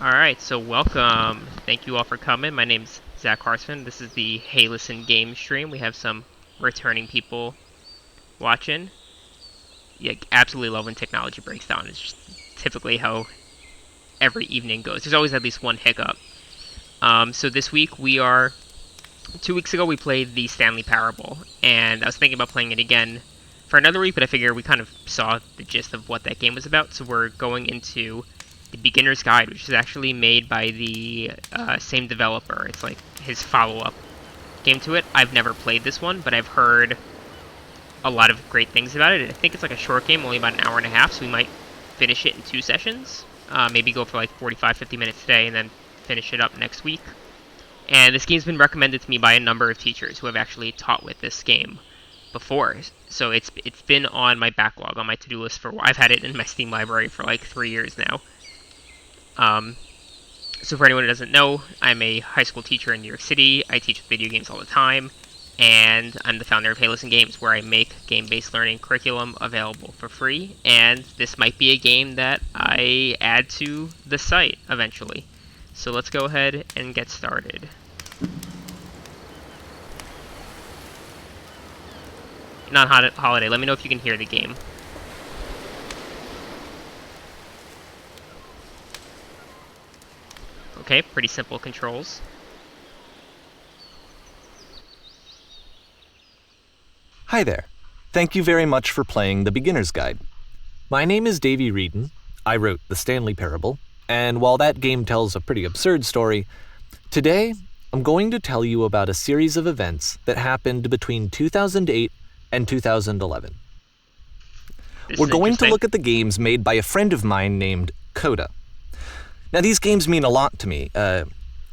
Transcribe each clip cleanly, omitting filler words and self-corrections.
Alright, so welcome. Thank you all for coming. My name's Zach Carson. This is the Hey Listen game stream. We have some returning people watching. Yeah, absolutely love when technology breaks down. It's just typically how every evening goes. There's always at least one hiccup. So this week 2 weeks ago we played the Stanley Parable, and I was thinking about playing it again for another week, but I figured we kind of saw the gist of what that game was about, so we're going into the Beginner's Guide, which is actually made by the same developer. It's like his follow-up game to it. I've never played this one, but I've heard a lot of great things about it. I think it's like a short game, only about an hour and a half, so we might finish it in 2 sessions. Maybe go for like 45, 50 minutes today and then finish it up next week. And this game's been recommended to me by a number of teachers who have actually taught with this game before. So it's been on my backlog, on my to-do list for a while. I've had it in my Steam library for like 3 years now. So for anyone who doesn't know, I'm a high school teacher in New York City. I teach video games all the time, and I'm the founder of Hey Listen Games, where I make game-based learning curriculum available for free, and this might be a game that I add to the site eventually. So let's go ahead and get started. Not holiday, let me know if you can hear the game. Okay, pretty simple controls. Hi there. Thank you very much for playing The Beginner's Guide. My name is Davey Reedon. I wrote The Stanley Parable, and while that game tells a pretty absurd story, today I'm going to tell you about a series of events that happened between 2008 and 2011. We're going to look at the games made by a friend of mine named Coda. Now, these games mean a lot to me. I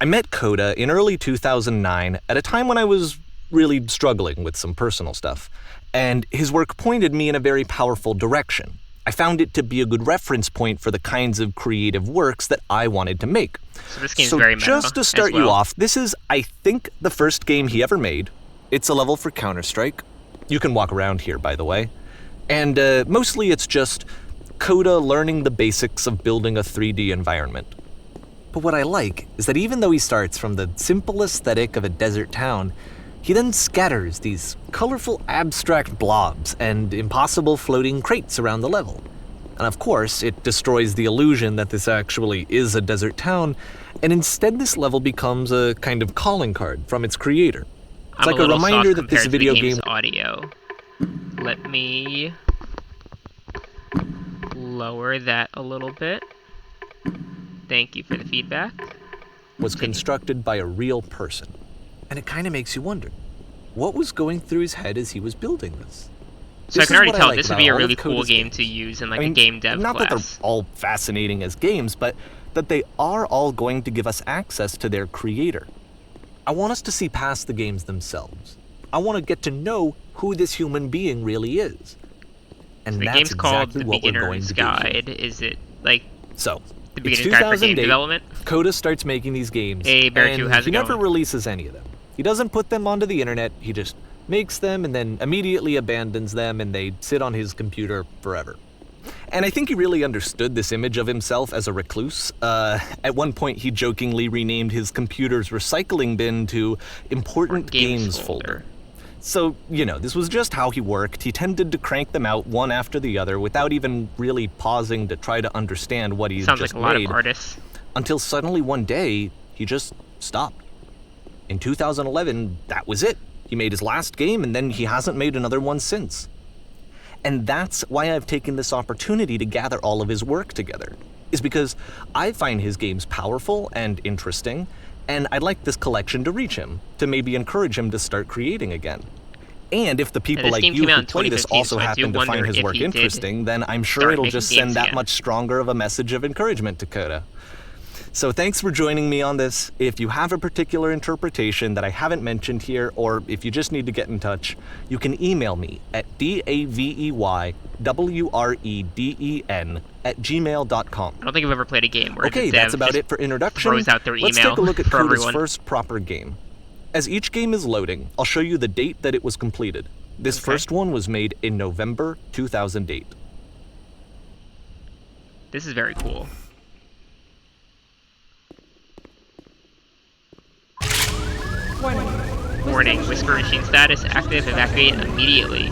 met Coda in early 2009 at a time when I was really struggling with some personal stuff, and his work pointed me in a very powerful direction. I found it to be a good reference point for the kinds of creative works that I wanted to make. So this game's very meta just to start as well. you off, this is, I think, the first game he ever made. It's a level for Counter-Strike. You can walk around here, by the way. And mostly it's just Coda learning the basics of building a 3D environment. But what I like is that even though he starts from the simple aesthetic of a desert town, he then scatters these colorful abstract blobs and impossible floating crates around the level. And of course, it destroys the illusion that this actually is a desert town, and instead this level becomes a kind of calling card from its creator. It's like a reminder that this video game audio. Let me lower that a little bit. Thank you for the feedback. Was constructed by a real person. And it kind of makes you wonder, what was going through his head as he was building this? So I can already tell this would be a really cool game to use in like a game dev class. Not that they're all fascinating as games, but that they are all going to give us access to their creator. I want us to see past the games themselves. I want to get to know who this human being really is. And the that's game's called exactly The what we're going Beginner's to do Guide. Is it like So, The it's Beginner's Guide for game 2008. development? Coda starts making these games, Hey, Bear2, and how's he it never going? releases any of them. He doesn't put them onto the internet, he just makes them and then immediately abandons them, and they sit on his computer forever. And I think he really understood this image of himself as a recluse. At one point, he jokingly renamed his computer's recycling bin to Important Games Folder. So, this was just how he worked. He tended to crank them out one after the other without even really pausing to try to understand what he just made. Sounds like a lot of artists. Until suddenly one day, he just stopped. In 2011, that was it. He made his last game, and then he hasn't made another one since. And that's why I've taken this opportunity to gather all of his work together, is because I find his games powerful and interesting, and I'd like this collection to reach him, to maybe encourage him to start creating again. And if the people like you who play this also happen to find his work interesting, then I'm sure it'll just send that much stronger of a message of encouragement to Coda. So thanks for joining me on this. If you have a particular interpretation that I haven't mentioned here, or if you just need to get in touch, you can email me at daveywreden@gmail.com. I don't think I've ever played a game where Okay, the dev that's about it for introduction. throws out their Let's email take a look at for Coda's everyone. first proper game. As each game is loading, I'll show you the date that it was completed. This first one was made in November 2008. This is very cool. Warning, Whisper Machine status active, evacuate immediately.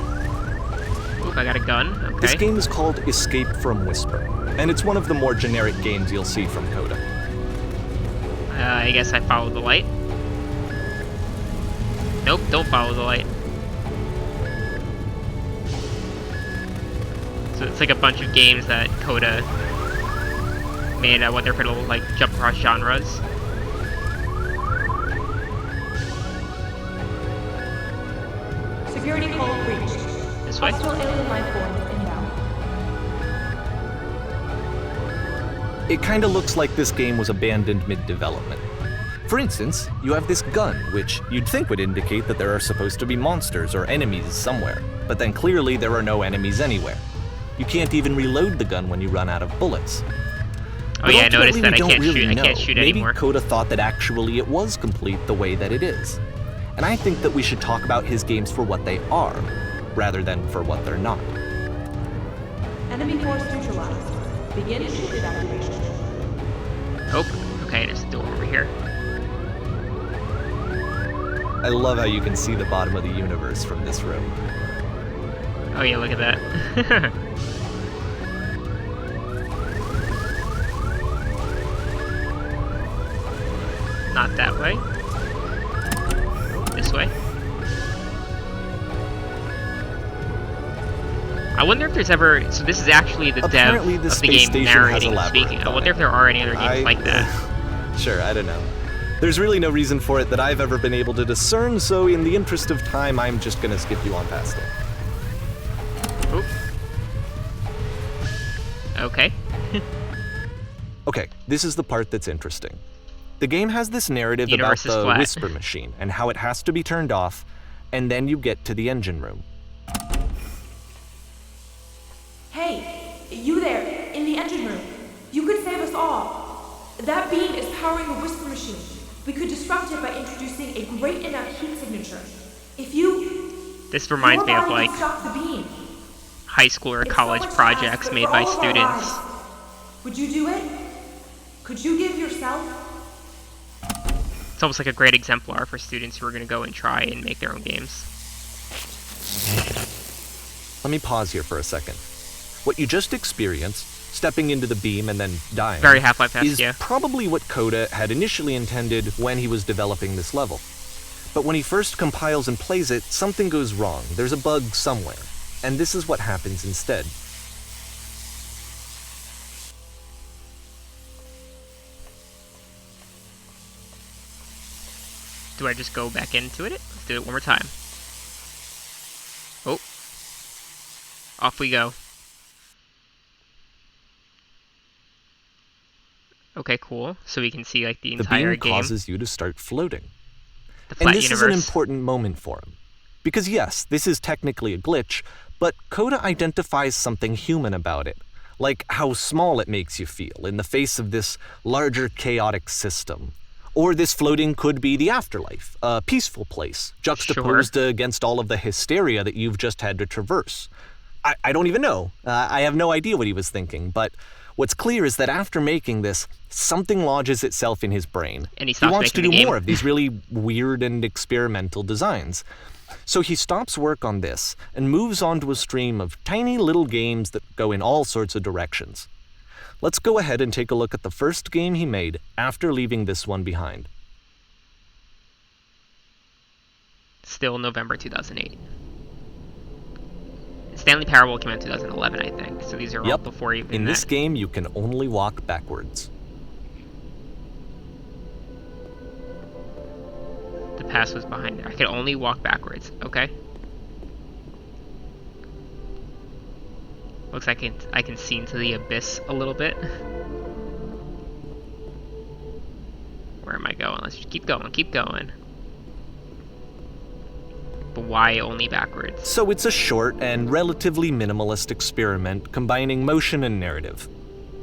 Oop, I got a gun, okay. This game is called Escape from Whisper, and it's one of the more generic games you'll see from Coda. I guess I followed the light. Nope, don't follow the light. So it's like a bunch of games that Coda made. I wonder if it'll like jump across genres. Security code breached. This way? Hostile alien life forms inbound. It kinda looks like this game was abandoned mid-development. For instance, you have this gun, which you'd think would indicate that there are supposed to be monsters or enemies somewhere, but then clearly there are no enemies anywhere. You can't even reload the gun when you run out of bullets. Oh yeah, I noticed that I can't really shoot. I can't shoot Maybe anymore. Coda thought that actually it was complete the way that it is. And I think that we should talk about his games for what they are, rather than for what they're not. Enemy force neutralized. Begin ship evacuation. Oh, okay, there's a door over here. I love how you can see the bottom of the universe from this room. Oh yeah, look at that. Not that way. This way. I wonder if there's ever... So this is actually the Apparently dev the of the space game station has a narrating and labyrinth speaking. I on wonder it. if there are any other games like that. Sure, I don't know. There's really no reason for it that I've ever been able to discern, so in the interest of time, I'm just gonna skip you on past it. Oop. Okay. Okay, this is the part that's interesting. The game has this narrative about Universe is the flat. Whisper Machine and how it has to be turned off, and then you get to the engine room. Hey, you there, in the engine room. You could save us all. That beam is powering the Whisper Machine. We could disrupt it by introducing a great enough heat signature. If you... This reminds me of your body like could stop the beam. high school or It's so college much projects faster made for by all of our students. lives. Would you do it? Could you give yourself? It's almost like a great exemplar for students who are going to go and try and make their own games. Let me pause here for a second. What you just experienced, stepping into the beam and then dying, Very Half-Life-esque, is yeah. probably what Coda had initially intended when he was developing this level. But when he first compiles and plays it, something goes wrong. There's a bug somewhere. And this is what happens instead. Do I just go back into it? Let's do it one more time. Oh. Off we go. Okay, cool. So we can see like the The entire beam game. causes you to start floating. The And flat this universe. is an important moment for him. Because yes, this is technically a glitch, but Coda identifies something human about it. Like how small it makes you feel in the face of this larger chaotic system. Or this floating could be the afterlife, a peaceful place, juxtaposed against all of the hysteria that you've just had to traverse. I don't even know. I have no idea what he was thinking, but what's clear is that after making this, something lodges itself in his brain. And he stops wants to making do the game. more of these really weird and experimental designs. So he stops work on this and moves on to a stream of tiny little games that go in all sorts of directions. Let's go ahead and take a look at the first game he made after leaving this one behind. Still November 2008. Stanley Parable came out in 2011, I think. So these are all before even In that. this game, you can only walk backwards. The past was behind there. I could only walk backwards. Okay. Looks like I can see into the abyss a little bit. Where am I going? Let's just keep going, keep going. But why only backwards? So it's a short and relatively minimalist experiment combining motion and narrative.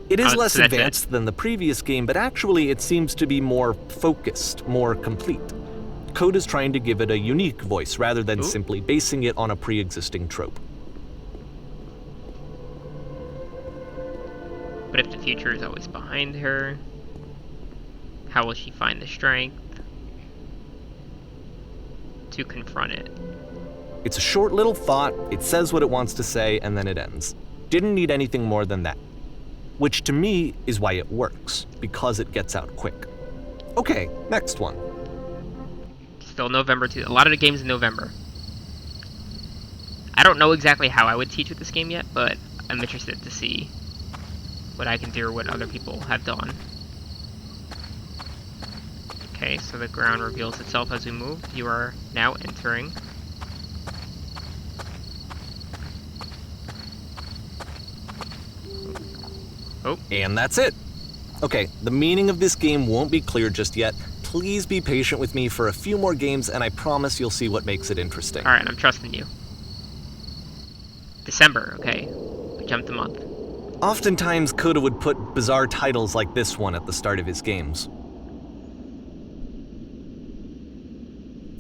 It is Oh, less so that's it. advanced than the previous game, but actually it seems to be more focused, more complete. Coda's trying to give it a unique voice rather than Ooh. simply basing it on a pre-existing trope. But if the future is always behind her, how will she find the strength? to confront it. It's a short little thought, it says what it wants to say, and then it ends. Didn't need anything more than that. Which to me is why it works, because it gets out quick. Okay, next one. Still November too. A lot of the games in November. I don't know exactly how I would teach with this game yet, but I'm interested to see what I can do or what other people have done. Okay, so the ground reveals itself as we move. You are now entering. Oh. And that's it. Okay, the meaning of this game won't be clear just yet. Please be patient with me for a few more games, and I promise you'll see what makes it interesting. Alright, I'm trusting you. December, okay. We jumped a month. Oftentimes, Coda would put bizarre titles like this one at the start of his games.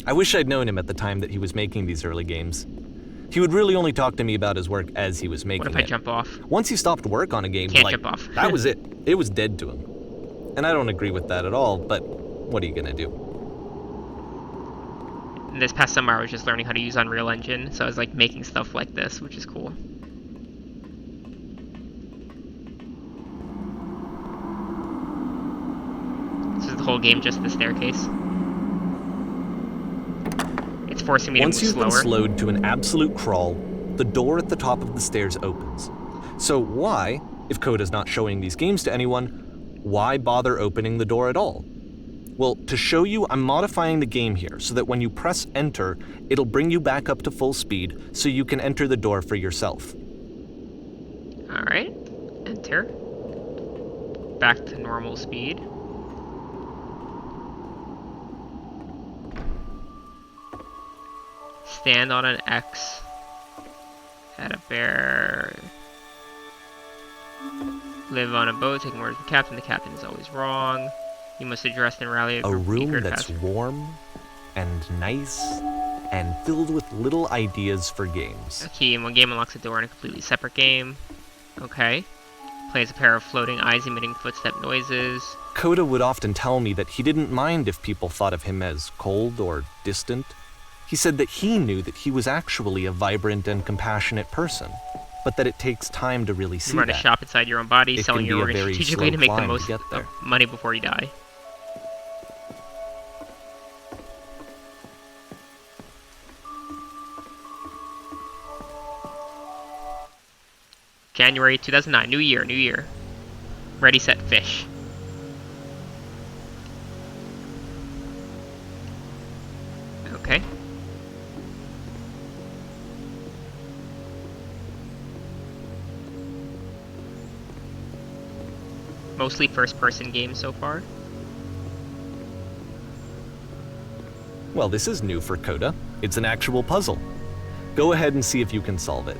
I wish I'd known him at the time that he was making these early games. He would really only talk to me about his work as he was making it. What if I jump off? Once he stopped work on a game, Can't jump off. that was it. It was dead to him. And I don't agree with that at all, but what are you gonna do? And this past summer I was just learning how to use Unreal Engine, so I was like making stuff like this, which is cool. So is the whole game just the staircase? It's forcing me to move Once you've slower. been slowed to an absolute crawl, the door at the top of the stairs opens. So why, if Coda's not showing these games to anyone, why bother opening the door at all? Well, to show you, I'm modifying the game here so that when you press enter, it'll bring you back up to full speed so you can enter the door for yourself. Alright, enter. Back to normal speed. Stand on an X. Add a bear. Live on a boat, taking orders from the captain. The captain is always wrong. You must address and rally A room eager that's task. warm and nice and filled with little ideas for games. A key in one game unlocks a door in a completely separate game. Okay. Plays a pair of floating eyes emitting footstep noises. Coda would often tell me that he didn't mind if people thought of him as cold or distant. He said that he knew that he was actually a vibrant and compassionate person, but that it takes time to really see You run that. a shop inside your own body, It selling can your be a organs very strategically slow to make the climb to most get there. money before you die. January 2009, new year. Ready, set, fish. Okay. Mostly first-person games so far. Well, this is new for Coda. It's an actual puzzle. Go ahead and see if you can solve it.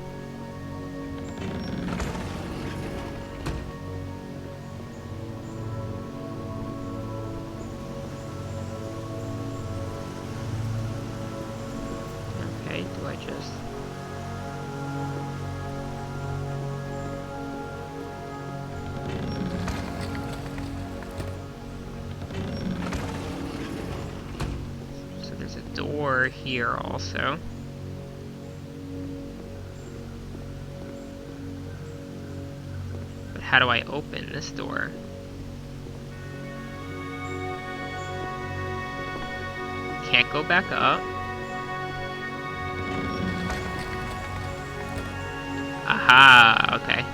Okay, do I just... So there's a door here also. But how do I open this door? Can't go back up. Aha, okay.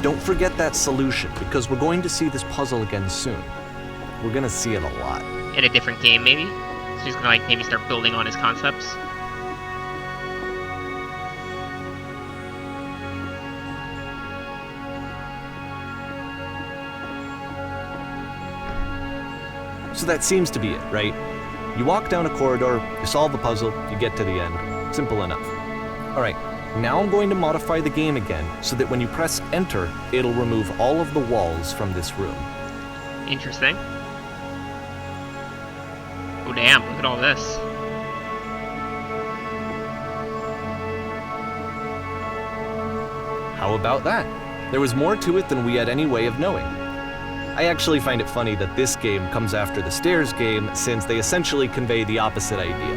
Don't forget that solution, because we're going to see this puzzle again soon. We're gonna see it a lot. In a different game, maybe? So he's gonna like maybe start building on his concepts. So that seems to be it, right? You walk down a corridor, you solve the puzzle, you get to the end. Simple enough. Alright, now I'm going to modify the game again, so that when you press enter, it'll remove all of the walls from this room. Interesting. Oh damn, look at all this. How about that? There was more to it than we had any way of knowing. I actually find it funny that this game comes after the Stairs game, since they essentially convey the opposite idea.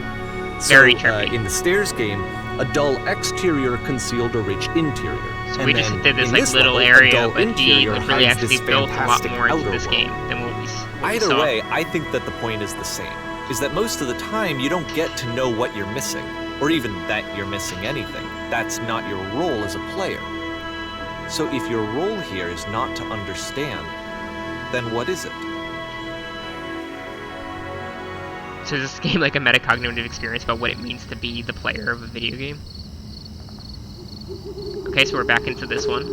Very So, trippy. in the Stairs game, a dull exterior concealed a rich interior. So And we just then did this in like this little level, a area, dull but he interior literally hides actually this built a lot fantastic more into outer this world. game than what we Either saw. way, I think that the point is the same, is that most of the time you don't get to know what you're missing, or even that you're missing anything. That's not your role as a player. So if your role here is not to understand, then what is it? So is this game like a metacognitive experience about what it means to be the player of a video game? Okay, so we're back into this one.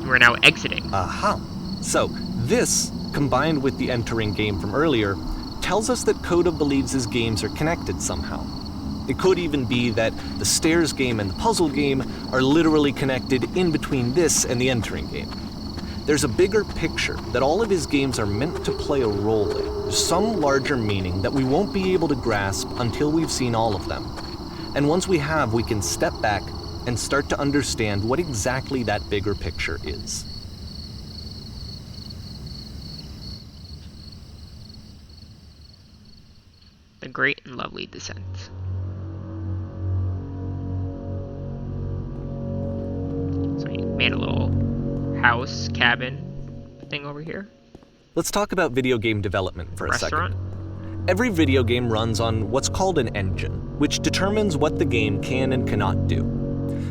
We're now exiting. Aha! So, this, combined with the entering game from earlier, tells us that Coda believes his games are connected somehow. It could even be that the Stairs game and the puzzle game are literally connected in between this and the entering game. There's a bigger picture that all of his games are meant to play a role in, some larger meaning that we won't be able to grasp until we've seen all of them. And once we have, we can step back and start to understand what exactly that bigger picture is. The Great and Lovely Descent. So we made a little house, cabin thing over here. Let's talk about video game development for a Restaurant. second. Every video game runs on what's called an engine, which determines what the game can and cannot do.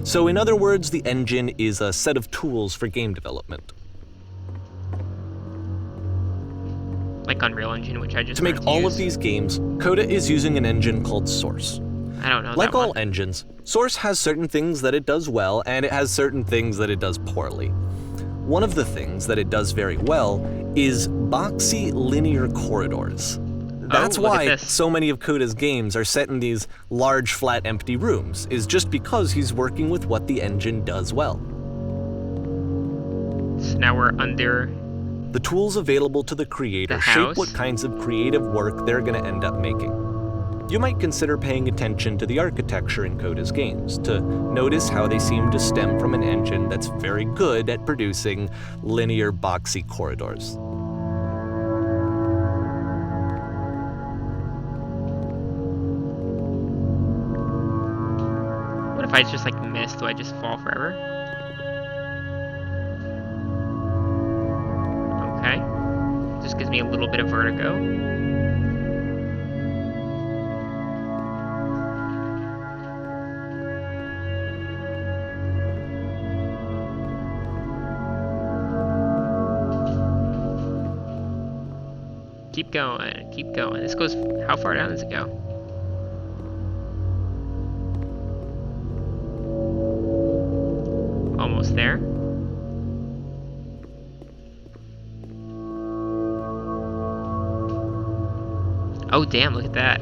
So in other words, the engine is a set of tools for game development. Like Unreal Engine, which I just To make learned all use. of these games, Coda is using an engine called Source. I don't know Like that all one. engines, Source has certain things that it does well, and it has certain things that it does poorly. One of the things that it does very well is boxy linear corridors. That's look at why this. so many of Coda's games are set in these large, flat, empty rooms, is just because he's working with what the engine does well. So now we're under. The tools available to the creator The shape house. what kinds of creative work they're going to end up making. You might consider paying attention to the architecture in Coda's games, to notice how they seem to stem from an engine that's very good at producing linear, boxy corridors. What if I just like miss? Do I just fall forever? Okay. Just gives me a little bit of vertigo. Keep going, keep going. This goes, how far down does it go? Almost there. Oh damn, look at that.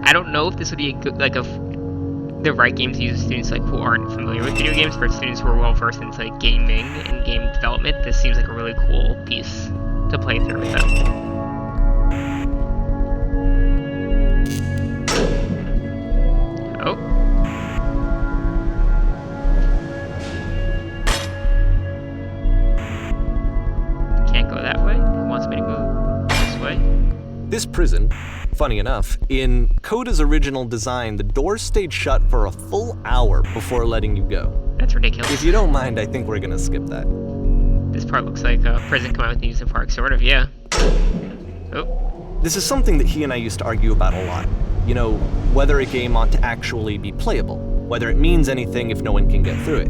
I don't know if this would be a good, like the right game to use with students like who aren't familiar with video games. For students who are well versed into like gaming and game development, this seems like a really cool piece to play through with them. Oh. Can't go that way. It wants me to go this way. This prison, funny enough, in Coda's original design, the doors stayed shut for a full hour before letting you go. That's ridiculous. If you don't mind, I think we're gonna skip that. This part looks like a prison come out with amusement park, sort of, yeah. Oh. This is something that he and I used to argue about a lot. You know, whether a game ought to actually be playable, whether it means anything if no one can get through it.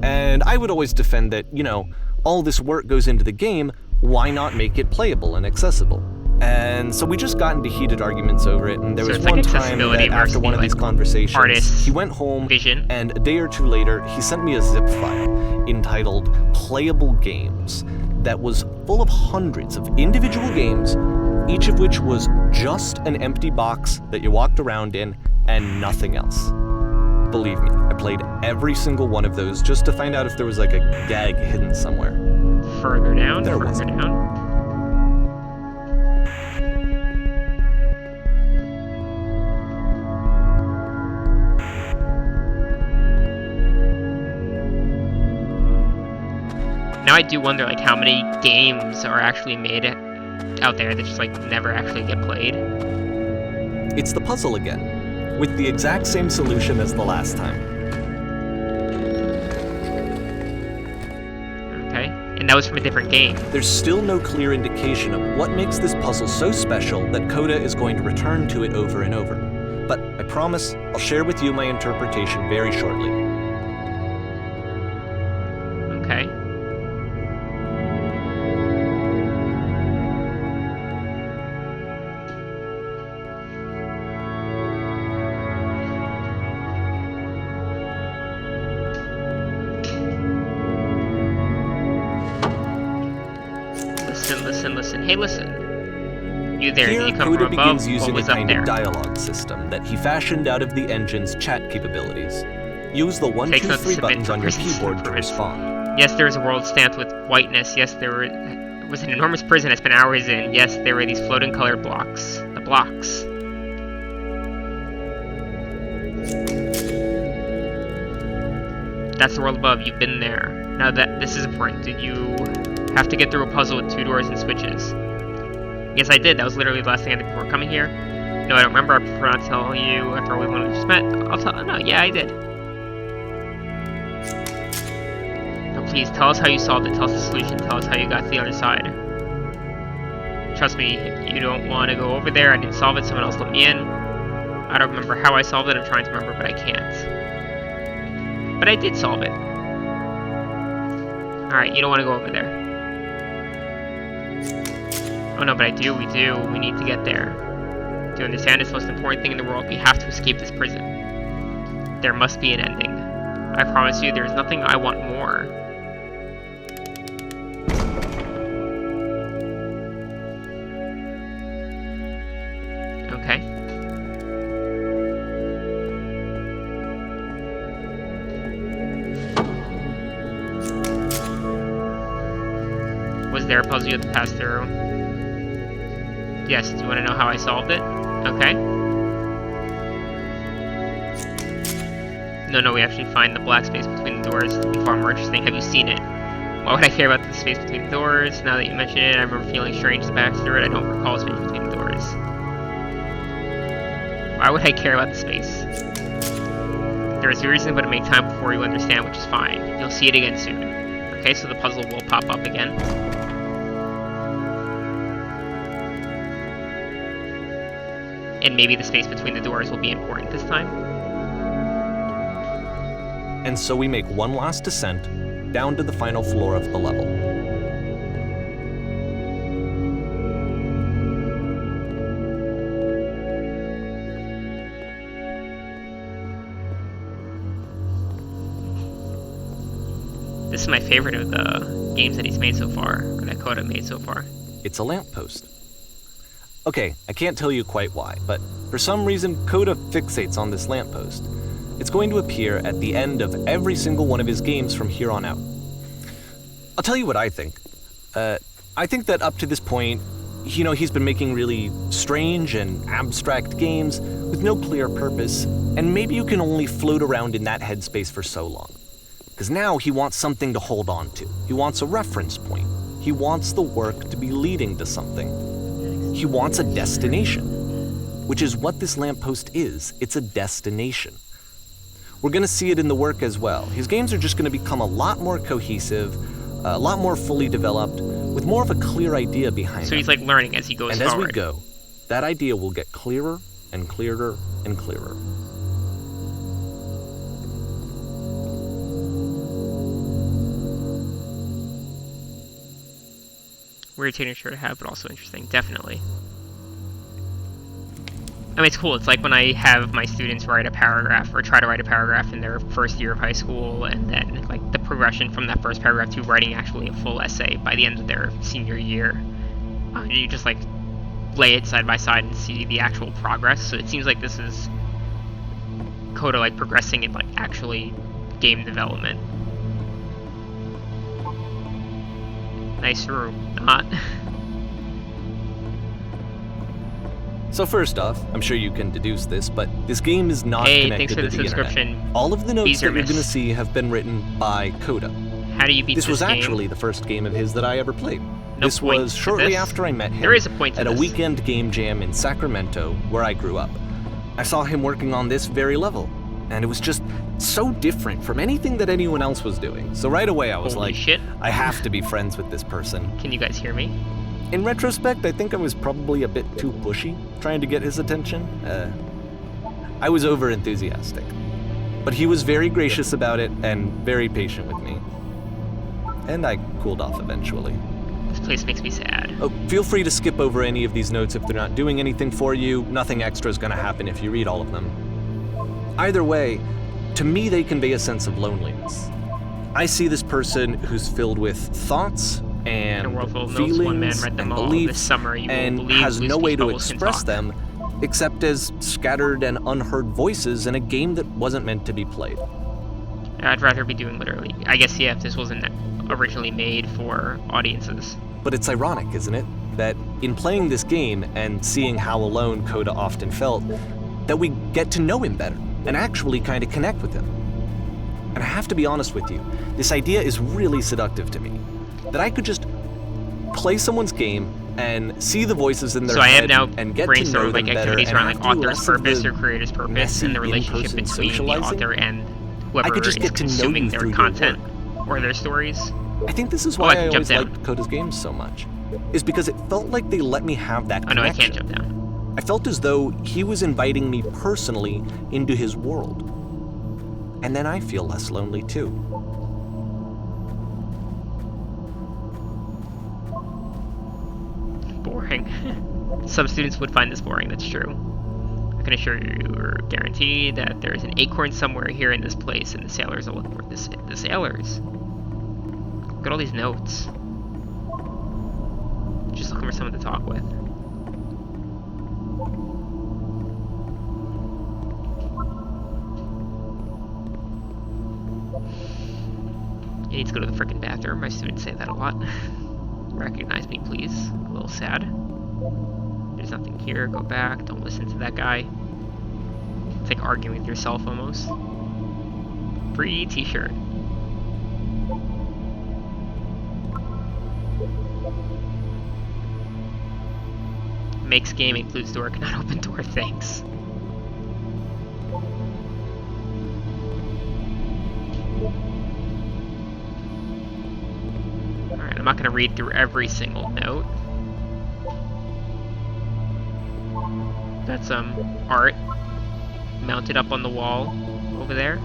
And I would always defend that, you know, all this work goes into the game, why not make it playable and accessible? And so we just got into heated arguments over it, and there So was it's like one time accessibility that after versus one of the, these like, conversations, artist's he went home, vision. and a day or two later, he sent me a zip file entitled Playable Games that was full of hundreds of individual games, each of which was just an empty box that you walked around in and nothing else. Believe me, I played every single one of those just to find out if there was like a gag hidden somewhere. Further down, There further wasn't. down. I do wonder, like, how many games are actually made out there that just, like, never actually get played. It's the puzzle again, with the exact same solution as the last time. Okay, and that was from a different game. There's still no clear indication of what makes this puzzle so special that Coda is going to return to it over and over. But I promise I'll share with you my interpretation very shortly. Okay. Listen. Hey, listen. You there, Here, you come Coda from above, begins what using a was up kind there? of dialogue system that he fashioned out of the engine's chat capabilities. Use the 1, Takes 2, note to 3 submit buttons on your persons keyboard to improvements. respond. Yes, there is a world stamped with whiteness. Yes, there was an enormous prison I spent hours in. Yes, there were these floating colored blocks. The blocks. That's the world above. You've been there. Now that this is important. Did you have to get through a puzzle with 2 doors and switches? Yes, I did. That was literally the last thing I did before coming here. No, I don't remember. I prefer not to tell you after all we just met. I'll tell. No, yeah, I did. Now, please tell us how you solved it. Tell us the solution. Tell us how you got to the other side. Trust me, you don't want to go over there. I didn't solve it. Someone else let me in. I don't remember how I solved it. I'm trying to remember, but I can't. But I did solve it. Alright, you don't want to go over there. Oh no, but I do. We do. We need to get there. Do you understand? It's the most important thing in the world. We have to escape this prison. There must be an ending. I promise you, there is nothing I want more. Okay. Was there a puzzle you had to pass through? Yes, do you want to know how I solved it? Okay. No, we actually find the black space between the doors to be far more interesting. Have you seen it? Why would I care about the space between the doors? Now that you mention it, I remember feeling strange to pass through it. I don't recall a space between the doors. Why would I care about the space? There is a reason, but it may take time before you understand, which is fine. You'll see it again soon. Okay, so the puzzle will pop up again. And maybe the space between the doors will be important this time. And so we make one last descent down to the final floor of the level. This is my favorite of the games that he's made so far, or that Coda made so far. It's a lamppost. Okay, I can't tell you quite why, but for some reason Coda fixates on this lamppost. It's going to appear at the end of every single one of his games from here on out. I'll tell you what I think. I think that up to this point, he's been making really strange and abstract games with no clear purpose, and maybe you can only float around in that headspace for so long. Because now he wants something to hold on to. He wants a reference point. He wants the work to be leading to something. He wants a destination, which is what this lamppost is. It's a destination. We're going to see it in the work as well. His games are just going to become a lot more cohesive, a lot more fully developed, with more of a clear idea behind them. So he's like learning as he goes and forward. as we go, that idea will get clearer and clearer and clearer. Weird signature to have, but also interesting. Definitely. I mean, it's cool. It's like when I have my students write a paragraph or try to write a paragraph in their first year of high school, and then like the progression from that first paragraph to writing actually a full essay by the end of their senior year. You just like lay it side by side and see the actual progress. So it seems like this is Coda like progressing in like actually game development. Nice room, not. So first off, I'm sure you can deduce this, but this game is not Hey, connected thanks for to the the subscription. internet. All of the notes that you're Beezermas. going to see have been written by Coda. How do you beat This was game? actually the first game of his that I ever played. No This point was to shortly this. after I met him There is a point to at a this. weekend game jam in Sacramento, where I grew up. I saw him working on this very level, and it was just so different from anything that anyone else was doing. So right away I was Holy like, shit. I have to be friends with this person. Can you guys hear me? In retrospect, I think I was probably a bit too pushy, trying to get his attention. I was over-enthusiastic. But he was very gracious about it and very patient with me. And I cooled off eventually. This place makes me sad. Oh, feel free to skip over any of these notes if they're not doing anything for you. Nothing extra is going to happen if you read all of them. Either way, to me they convey a sense of loneliness. I see this person who's filled with thoughts In a and world full of notes, one man feelings read them and all this beliefs, summer. You and will believe has Blue no Speech way to Bubbles can express talk. them except as scattered and unheard voices in a game that wasn't meant to be played. I'd rather be doing literally. I guess, yeah, if this wasn't originally made for audiences. But it's ironic, isn't it? That in playing this game and seeing how alone Coda often felt, that we get to know him better and actually kind of connect with him. And I have to be honest with you, this idea is really seductive to me. That I could just play someone's game and see the voices in their So I head am now and get to know brainstorming them like better activities and around have like to do author's less of purpose the or creator's purpose messy and the relationship in-person between the socializing. author and whoever could just is get to know you consuming through their your content or their stories. I think this is Oh, I why can I jump always down. liked Coda's games so much, is because it felt like they let me have that Oh no, I connection. can't jump down. I felt as though he was inviting me personally into his world. And then I feel less lonely too. Boring. Some students would find this boring, that's true. I can assure you or guarantee that there is an acorn somewhere here in this place and the sailors are looking for this. The sailors? Look at all these notes. Just looking for someone to talk with. You need to go to the frickin' bathroom. My students say that a lot. Recognize me, please. A little sad. There's nothing here. Go back. Don't listen to that guy. It's like arguing with yourself almost. Free t-shirt. Makes game includes door, cannot open door, thanks. Alright, I'm not gonna read through every single note. That's art mounted up on the wall over there.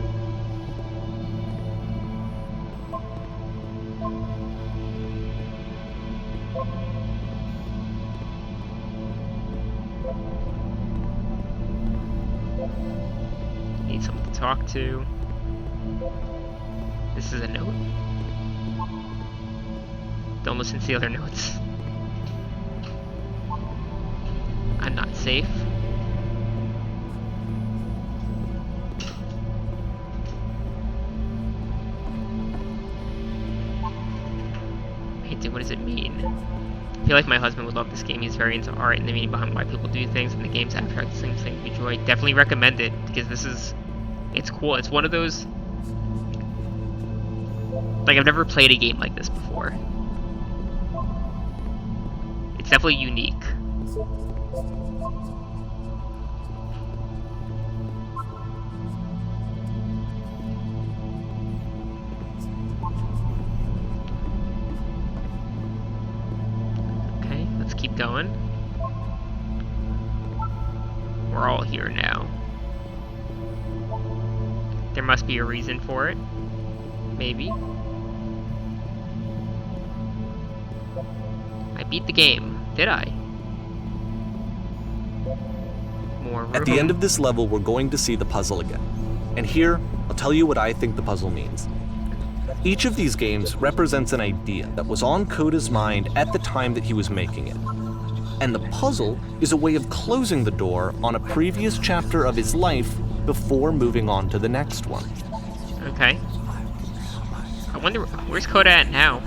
Need someone to talk to. This is a note. Don't listen to the other notes. I'm not safe. Painting, what does it mean? I feel like my husband would love this game. He's very into art and the meaning behind why people do things, and the game's abstract things we enjoy. Definitely recommend it, because this is... it's cool. It's one of those... like, I've never played a game like this before. It's definitely unique. Okay, let's keep going. We're all here now. There must be a reason for it. Maybe. I beat the game, did I? More room. At the end of this level, we're going to see the puzzle again. And here, I'll tell you what I think the puzzle means. Each of these games represents an idea that was on Coda's mind at the time that he was making it. And the puzzle is a way of closing the door on a previous chapter of his life before moving on to the next one. Okay. I wonder, where's Coda at now?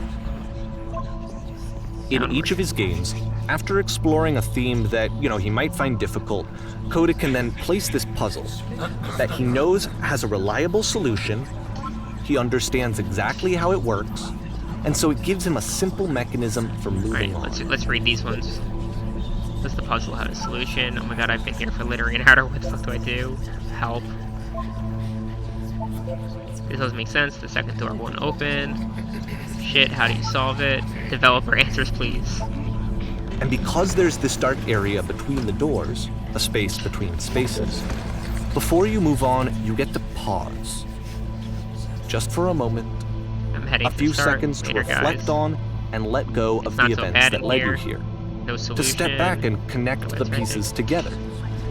In each of his games, after exploring a theme that, he might find difficult, Coda can then place this puzzle that he knows has a reliable solution he understands exactly how it works, and so it gives him a simple mechanism for moving Alright, on. let's read these ones. What's the puzzle? How to solution? Oh my god, I've been here for literally an hour. What the fuck do I do? Help. This doesn't make sense. The second door won't open. Shit, how do you solve it? Developer answers, please. And because there's this dark area between the doors, a space between spaces, before you move on, you get to pause. Just for a moment, I'm heading a few to start. seconds to Later, reflect guys. on and let go of the not so events bad that in led you here. here. No solution. To step back and connect No the way it's pieces together,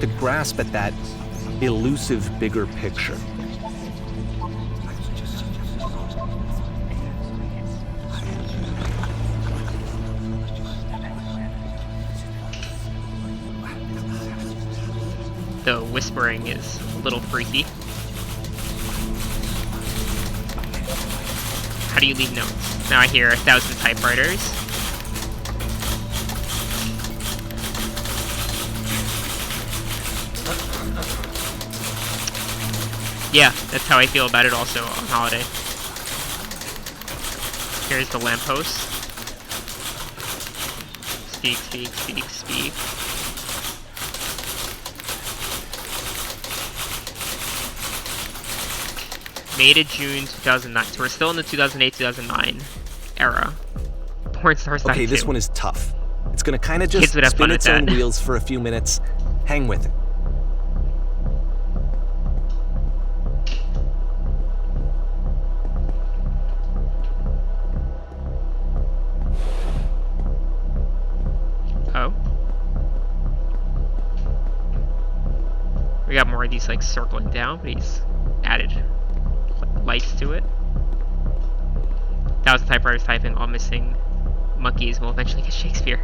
to grasp at that elusive bigger picture. The whispering is a little freaky. How do you leave notes? Now I hear 1,000 typewriters. Yeah, that's how I feel about it also on holiday. Here's the lamppost. Speak, speak, speak, speak. May to June 2009. So we're still in the 2008-2009 era. Porn stars die Okay, this too. one is tough. It's gonna kind of just Kids would have spin fun with its own that. wheels for a few minutes. Hang with it. Oh. We got more of these like circling down, but he's added lights to it. 1,000 typewriters typing, all missing monkeys will eventually get Shakespeare.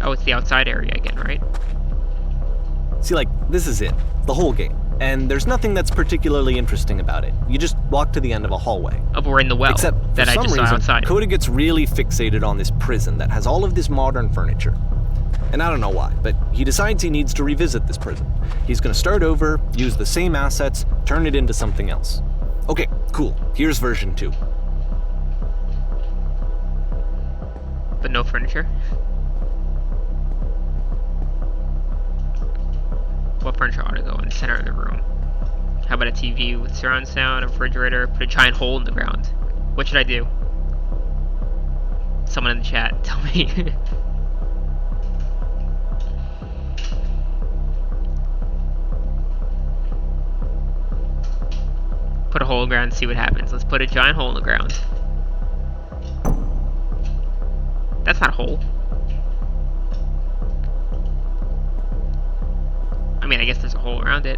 Oh, it's the outside area again, right? See, like, this is it. The whole game. And there's nothing that's particularly interesting about it. You just walk to the end of a hallway. Oh, but we're in the well Except, for that I some just saw reason, outside. Coda gets really fixated on this prison that has all of this modern furniture. And I don't know why, but he decides he needs to revisit this prison. He's gonna start over, use the same assets, turn it into something else. Okay, cool. Here's version 2. But no furniture. What furniture ought to go in the center of the room? How about a TV with surround sound, a refrigerator, put a giant hole in the ground? What should I do? Someone in the chat, tell me. Put a hole in the ground and see what happens. Let's put a giant hole in the ground. That's not a hole. I mean, I guess there's a hole around it.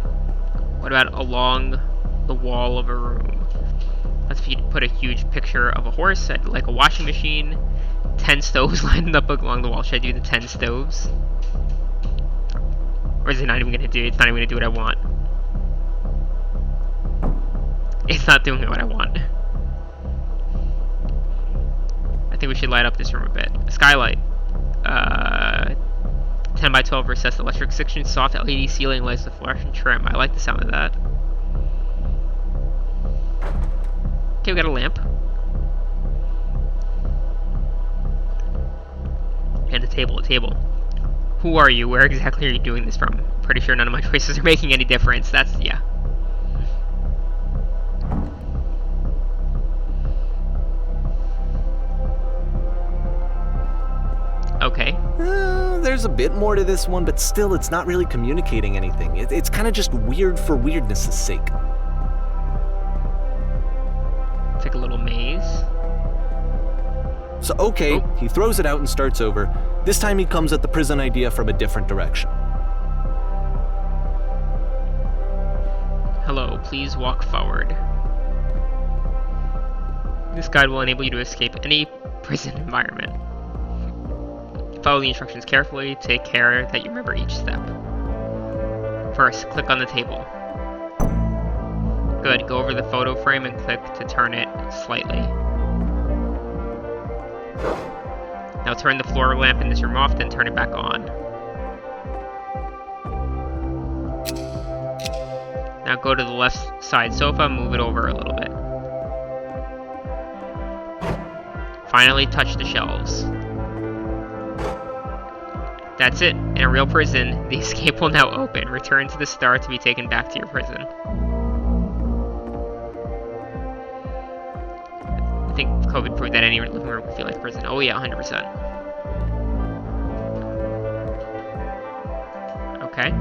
What about along the wall of a room? Let's put a huge picture of a horse, like a washing machine, 10 stoves lined up along the wall. Should I do the 10 stoves? Or is it not even gonna do it? It's not even gonna do what I want. It's not doing what I want. I think we should light up this room a bit. A skylight. 10 by 12 recessed electric section, soft LED ceiling lights with fluorescent trim. I like the sound of that. Okay, we got a lamp. And a table, Who are you? Where exactly are you doing this from? Pretty sure none of my choices are making any difference. That's, yeah. Okay. There's a bit more to this one, but still, it's not really communicating anything. It's kind of just weird for weirdness' sake. It's like a little maze. So, okay, Oh. he throws it out and starts over. This time he comes at the prison idea from a different direction. Hello, please walk forward. This guide will enable you to escape any prison environment. Follow the instructions carefully, take care that you remember each step. First, click on the table. Good, go over the photo frame and click to turn it slightly. Now turn the floor lamp in this room off, then turn it back on. Now go to the left side sofa, move it over a little bit. Finally touch the shelves. That's it. In a real prison, the escape will now open. Return to the start to be taken back to your prison. I think COVID proved that any living room can feel like prison. Oh yeah, 100%. Okay.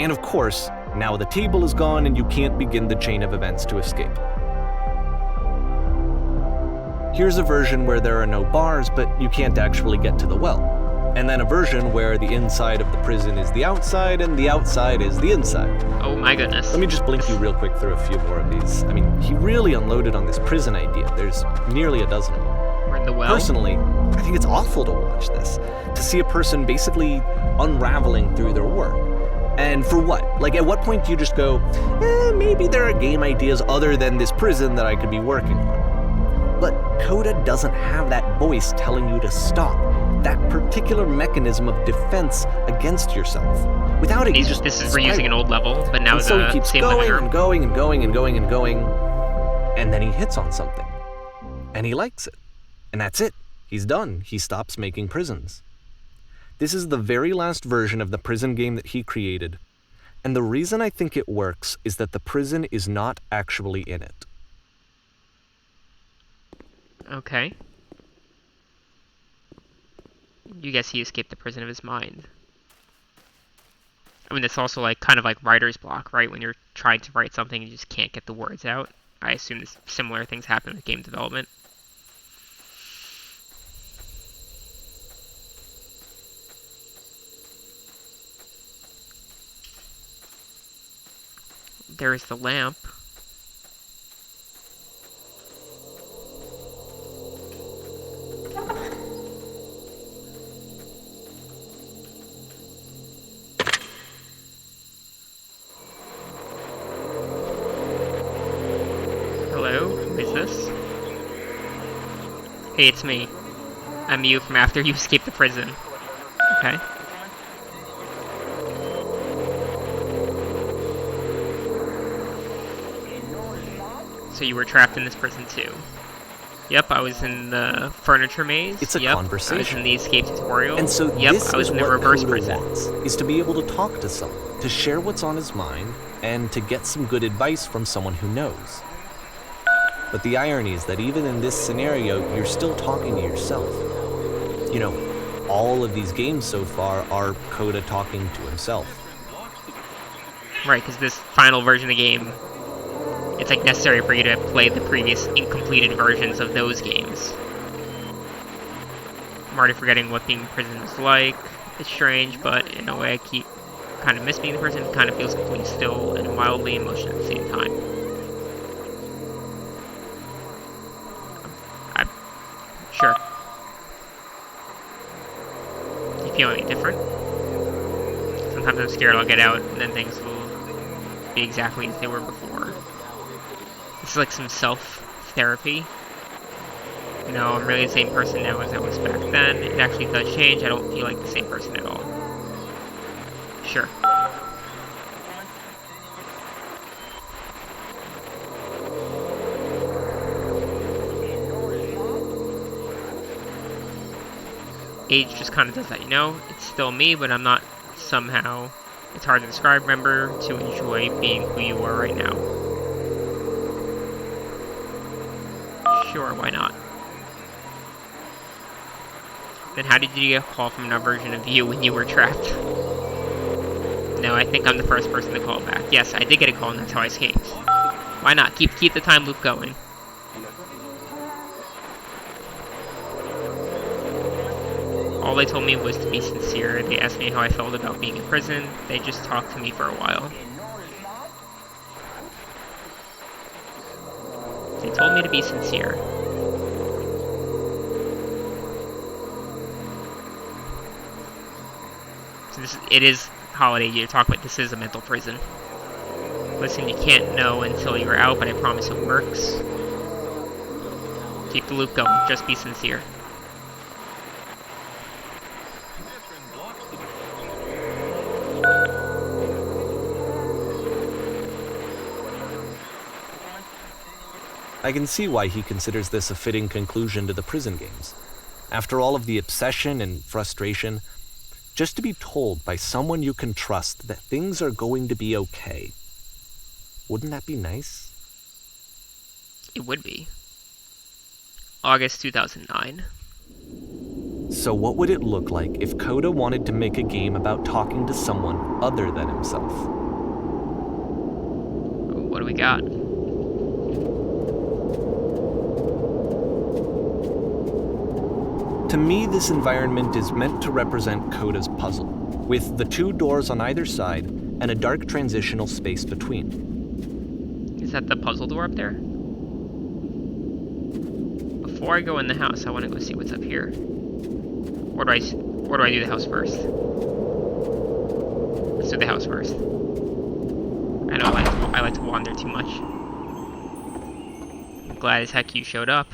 And of course, now the table is gone and you can't begin the chain of events to escape. Here's a version where there are no bars, but you can't actually get to the well. And then a version where the inside of the prison is the outside and the outside is the inside. Oh my goodness. Let me just blink you real quick through a few more of these. I mean, he really unloaded on this prison idea. There's nearly a dozen of them. We're in the well. Personally, I think it's awful to watch this. To see a person basically unraveling through their work. And for what? Like, at what point do you just go, maybe there are game ideas other than this prison that I could be working on? But Coda doesn't have that voice telling you to stop. That particular mechanism of defense against yourself. Without it, this is reusing an old level, but now so the he keeps same going living room. and going and going and going and going, and then he hits on something, and he likes it, and that's it. He's done. He stops making prisons. This is the very last version of the prison game that he created, and the reason I think it works is that the prison is not actually in it. Okay. You guess he escaped the prison of his mind. I mean, it's also like kind of like writer's block, right? When you're trying to write something, you just can't get the words out. I assume similar things happen with game development. There's the lamp. Hello, who is this? Hey, it's me. I'm you from after you escaped the prison. Okay. So you were trapped in this prison too. Yep, I was in the furniture maze. It's a yep, conversation. I was in the escape tutorial. And so yep, this I was is in the what reverse Coda prison. wants, is to be able to talk to someone, to share what's on his mind, and to get some good advice from someone who knows. But the irony is that even in this scenario, you're still talking to yourself. You know, all of these games so far are Coda talking to himself. Right, because this final version of the game, it's like necessary for you to play the previous incompleted versions of those games. I'm already forgetting what being in prison is like. It's strange, but in a way I keep kind of miss being in prison. It kind of feels completely still and wildly emotional at the same time. Sure. Do you feel any different? Sometimes I'm scared I'll get out and then things will be exactly as they were before. This is like some self-therapy. No, I'm really the same person now as I was back then. It actually does change. I don't feel like the same person at all. Sure. Age just kind of does that, you know? It's still me, but I'm not somehow... It's hard to describe. Remember to enjoy being who you are right now. Sure, why not? Then how did you get a call from another version of you when you were trapped? No, I think I'm the first person to call back. Yes, I did get a call and that's how I escaped. Why not? Keep the time loop going. All they told me was to be sincere. They asked me how I felt about being in prison. They just talked to me for a while. They told me to be sincere. So it is holiday year. Talk about this is a mental prison. Listen, you can't know until you're out, but I promise it works. Keep the loop going. Just be sincere. I can see why he considers this a fitting conclusion to the prison games. After all of the obsession and frustration, just to be told by someone you can trust that things are going to be okay. Wouldn't that be nice? It would be. August 2009. So what would it look like if Coda wanted to make a game about talking to someone other than himself? What do we got? To me, this environment is meant to represent Coda's puzzle, with the 2 doors on either side and a dark transitional space between. Is that the puzzle door up there? Before I go in the house, I want to go see what's up here. Or do I do the house first? Let's do the house first. I know I like to wander too much. I'm glad as heck you showed up.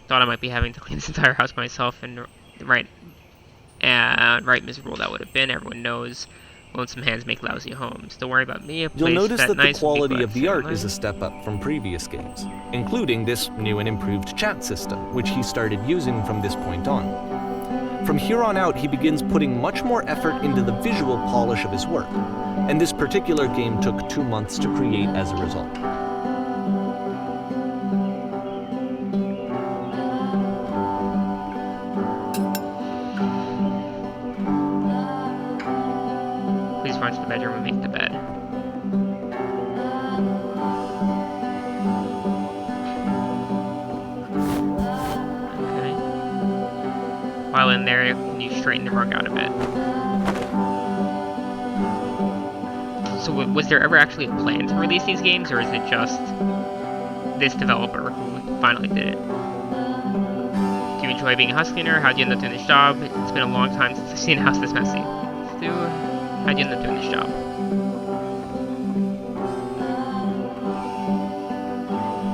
Thought I might be having to clean this entire house myself, and right miserable that would have been. Everyone knows lonesome hands make lousy homes. Don't worry about me. You'll notice that the quality of the art is a step up from previous games, including this new and improved chat system, which he started using from this point on. From here on out, he begins putting much more effort into the visual polish of his work, and this particular game took 2 months to create as a result. Run to the bedroom and make the bed. Okay. While in there, you straighten the rug out a bit. So was there ever actually a plan to release these games, or is it just this developer who finally did it? Do you enjoy being a house cleaner? How'd you end up doing this job? It's been a long time since I've seen a house this messy. How'd you end up doing this job?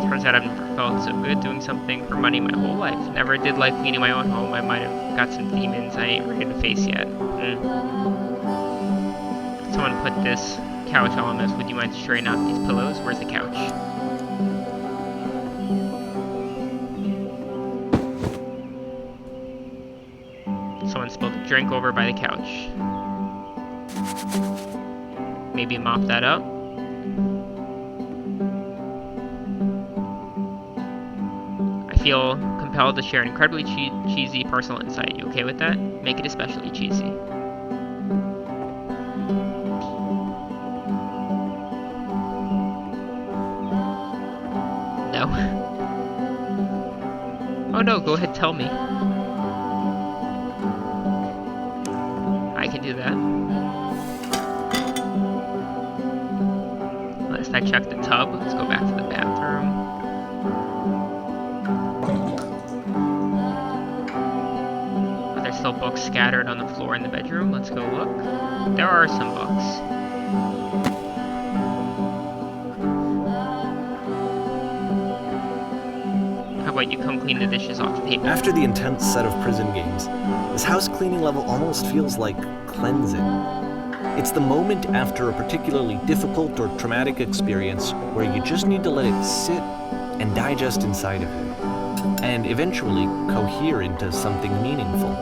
Turns out I've never felt so good doing something for money my whole life. Never did like cleaning my own home. I might have got some demons I ain't ready to face yet. Someone put this couch on this. Would you mind straightening out these pillows? Where's the couch? Someone spilled a drink over by the couch. Maybe mop that up. I feel compelled to share an incredibly cheesy personal insight. You okay with that? Make it especially cheesy. No. Oh no, go ahead, tell me. I can do that. I checked the tub. Let's go back to the bathroom. Are there still books scattered on the floor in the bedroom? Let's go look. There are some books. How about you come clean the dishes off the table? After the intense set of prison games, this house cleaning level almost feels like cleansing. It's the moment after a particularly difficult or traumatic experience where you just need to let it sit and digest inside of you, and eventually cohere into something meaningful.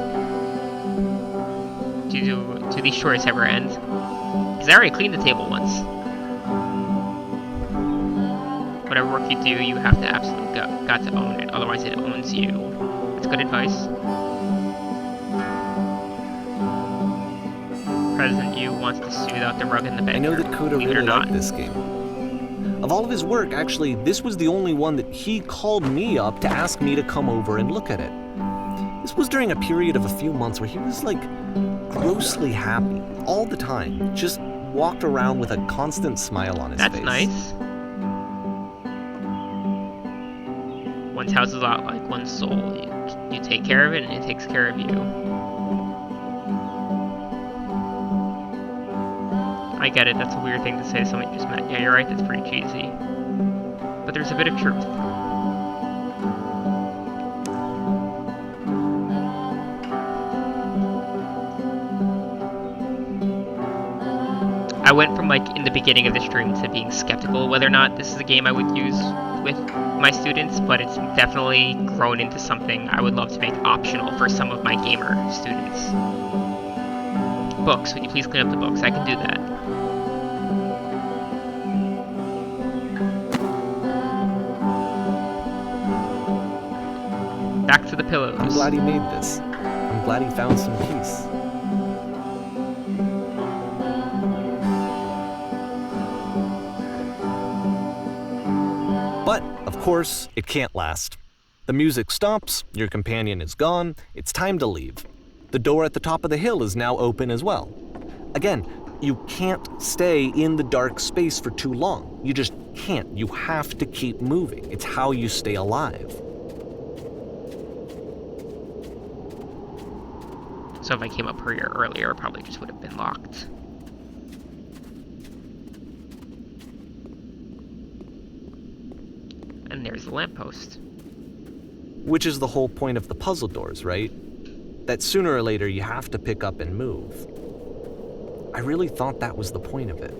Do these chores ever end? Because I already cleaned the table once. Whatever work you do, you have to absolutely got to own it, otherwise it owns you. That's good advice. President Yu wants to soothe out the rug in the bedroom. I know that Coda really liked this game. Of all of his work, actually, this was the only one that he called me up to ask me to come over and look at it. This was during a period of a few months where he was like grossly happy all the time, just walked around with a constant smile on his face. That's nice. One's house is a lot like one's soul. You take care of it and it takes care of you. I get it, that's a weird thing to say to someone you just met. Yeah, you're right, that's pretty cheesy. But there's a bit of truth. I went from, like, in the beginning of the stream to being skeptical whether or not this is a game I would use with my students, but it's definitely grown into something I would love to make optional for some of my gamer students. Books, would you please clean up the books? I can do that. Back to the pillows. I'm glad he made this. I'm glad he found some peace. But, of course, it can't last. The music stops, your companion is gone, it's time to leave. The door at the top of the hill is now open as well. Again, you can't stay in the dark space for too long. You just can't. You have to keep moving. It's how you stay alive. So if I came up here earlier, it probably just would have been locked. And there's the lamppost. Which is the whole point of the puzzle doors, right? That sooner or later you have to pick up and move. I really thought that was the point of it.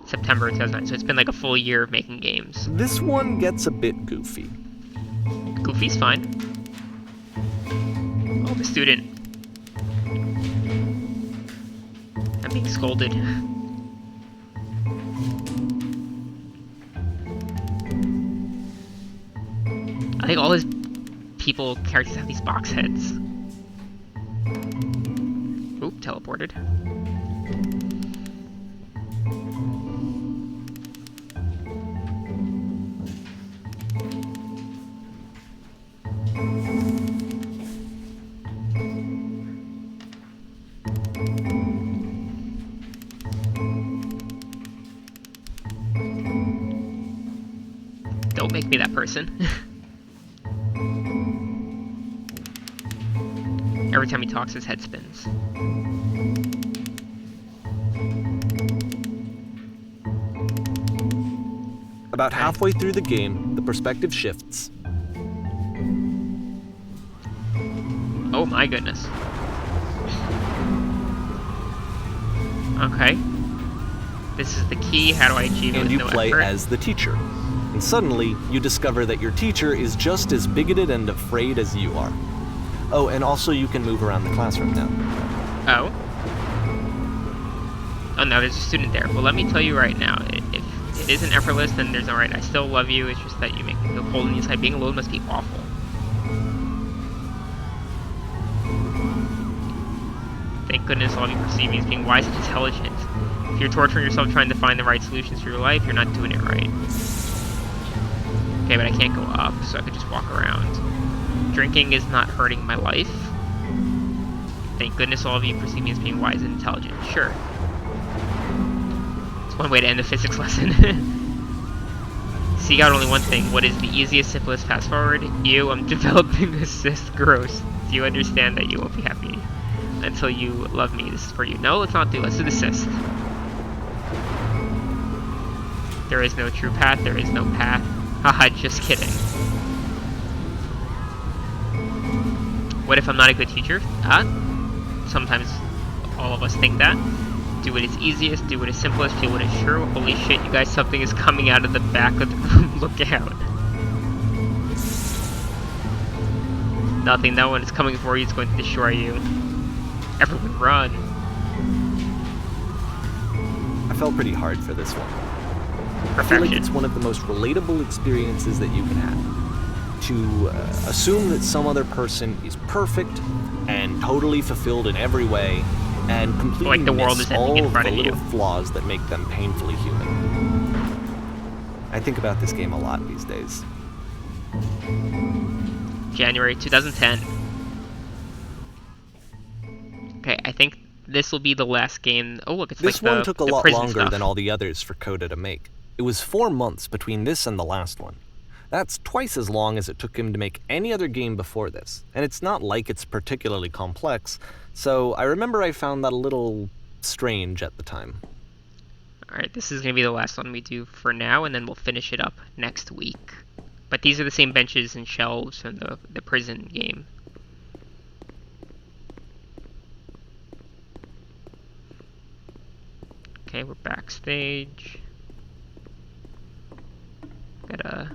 September 2009, so it's been like a full year of making games. This one gets a bit goofy. Goofy's fine. Oh, the student. I'm being scolded. I think all his characters have these box heads. Oop, teleported. Don't make me that person. Every time he talks, his head spins. About halfway through the game, the perspective shifts. Oh my goodness. Okay. This is the key. How do I achieve it And with you no play effort? as the teacher. And suddenly, you discover that your teacher is just as bigoted and afraid as you are. Oh, and also you can move around the classroom now. Oh. Oh, no, there's a student there. Well, let me tell you right now, if it isn't effortless, then there's no right. I still love you. It's just that you make me feel cold on the inside. Being alone must be awful. Thank goodness all of you perceive me as being wise and intelligent. If you're torturing yourself trying to find the right solutions for your life, you're not doing it right. Okay, but I can't go up, so I could just walk around. Drinking is not hurting my life. Thank goodness all of you perceive me as being wise and intelligent. Sure. It's one way to end the physics lesson. Seek out only one thing. What is the easiest, simplest fast forward? You, I'm developing a cyst. Gross. Do you understand that you won't be happy until you love me? This is for you. No, let's not do. Let's do the cyst. There is no true path. There is no path. Haha, just kidding. What if I'm not a good teacher? Sometimes all of us think that. Do what is easiest, do what is simplest, do what is true. Holy shit, you guys, something is coming out of the back of the room. Look out. Nothing, no one is coming for you, it's going to destroy you. Everyone run. I felt pretty hard for this one. I feel like it's one of the most relatable experiences that you can have. To assume that some other person is perfect and totally fulfilled in every way, and completely like the world is ending in front of you. all of the little flaws that make them painfully human. I think about this game a lot these days. January 2010. Okay, I think this will be the last game. Oh look, it's This like one took a lot longer stuff. than all the others for Coda to make. It was 4 months between this and the last one. That's twice as long as it took him to make any other game before this, and it's not like it's particularly complex, so I remember I found that a little strange at the time. Alright, this is going to be the last one we do for now, and then we'll finish it up next week. But these are the same benches and shelves from the prison game. Okay, we're backstage. Got a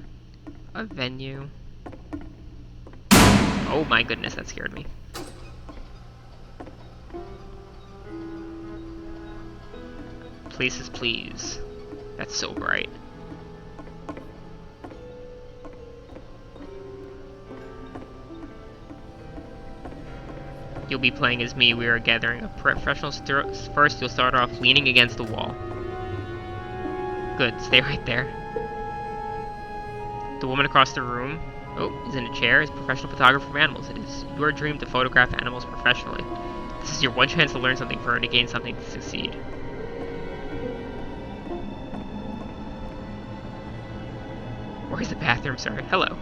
venue. Oh my goodness, that scared me. Places, please. That's so bright. You'll be playing as me. We are gathering of professionals. First, you'll start off leaning against the wall. Good, stay right there. The woman across the room, is in a chair, is a professional photographer of animals. It is your dream to photograph animals professionally. This is your one chance to learn something for her, to gain something, to succeed. Where's the bathroom? Sorry. Hello.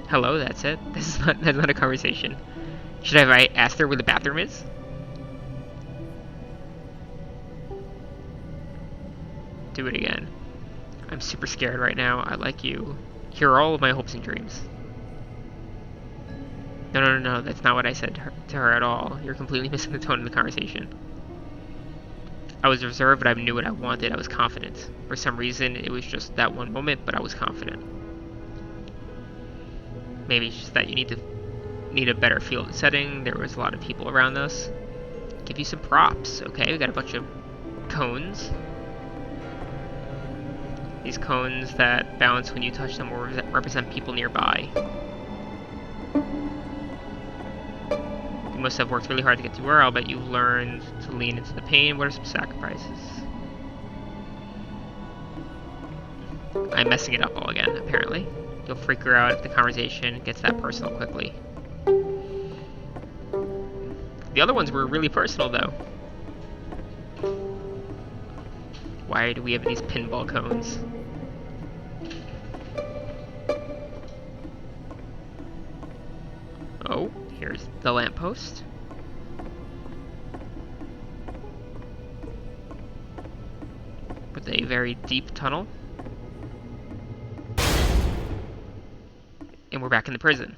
Hello, that's it? That's not a conversation. Should I have asked her where the bathroom is? Do it again. I'm super scared right now. I like you. Here are all of my hopes and dreams. No, that's not what I said to her at all. You're completely missing the tone of the conversation. I was reserved, but I knew what I wanted. I was confident. For some reason, it was just that one moment, but I was confident. Maybe it's just that you need a better field setting. There was a lot of people around us. Give you some props, okay? We got a bunch of cones. These cones that bounce when you touch them will represent people nearby. You must have worked really hard to get to where. I'll bet you've learned to lean into the pain. What are some sacrifices? I'm messing it up all again, apparently. You'll freak her out if the conversation gets that personal quickly. The other ones were really personal, though. Why do we have these pinball cones? Oh, here's the lamppost. With a very deep tunnel. And we're back in the prison.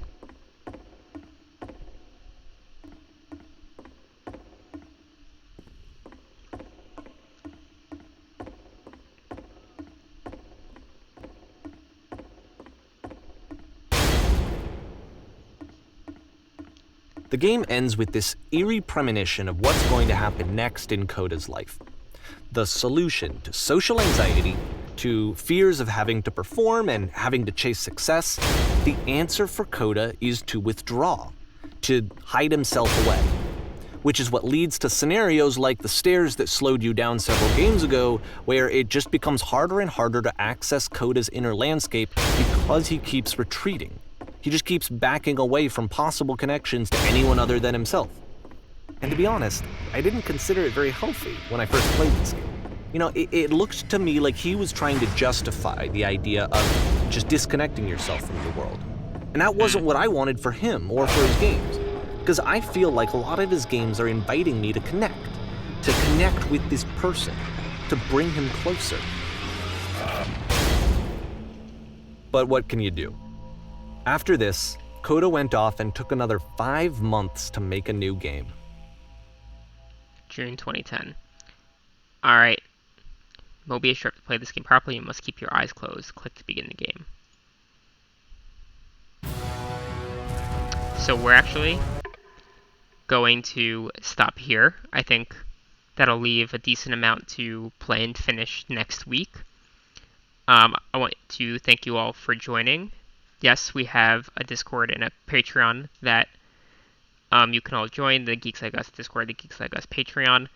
The game ends with this eerie premonition of what's going to happen next in Coda's life. The solution to social anxiety, to fears of having to perform and having to chase success, the answer for Coda is to withdraw, to hide himself away. Which is what leads to scenarios like the stairs that slowed you down several games ago, where it just becomes harder and harder to access Coda's inner landscape because he keeps retreating. He just keeps backing away from possible connections to anyone other than himself. And to be honest, I didn't consider it very healthy when I first played this game. You know, it looked to me like he was trying to justify the idea of just disconnecting yourself from the world. And that wasn't what I wanted for him or for his games. Because I feel like a lot of his games are inviting me to connect with this person, to bring him closer. But what can you do? After this, Coda went off and took another 5 months to make a new game. June 2010. Alright. Mobius, to play this game properly, you must keep your eyes closed. Click to begin the game. So we're actually going to stop here. I think that'll leave a decent amount to play and finish next week. I want to thank you all for joining. Yes, we have a Discord and a Patreon that you can all join. The Geeks Like Us Discord, the Geeks Like Us Patreon.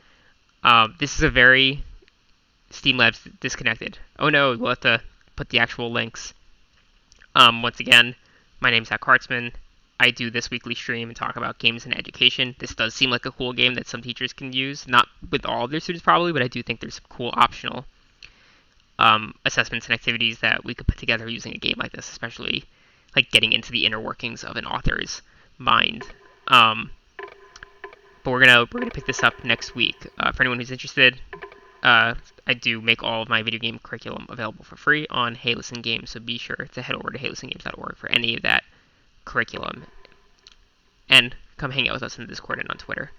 This is a very Steam Labs disconnected. Oh no, we'll have to put the actual links. Once again, my name's Zach Hartzman. I do this weekly stream and talk about games and education. This does seem like a cool game that some teachers can use. Not with all of their students probably, but I do think there's some cool optional assessments and activities that we could put together using a game like this, especially like getting into the inner workings of an author's mind. But we're gonna pick this up next week. For anyone who's interested, I do make all of my video game curriculum available for free on Hey Listen Games, so be sure to head over to heylistengames.org for any of that curriculum. And come hang out with us in the Discord and on Twitter.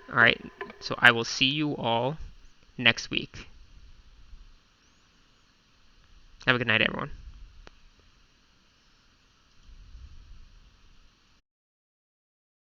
Alright, so I will see you all next week. Have a good night, everyone.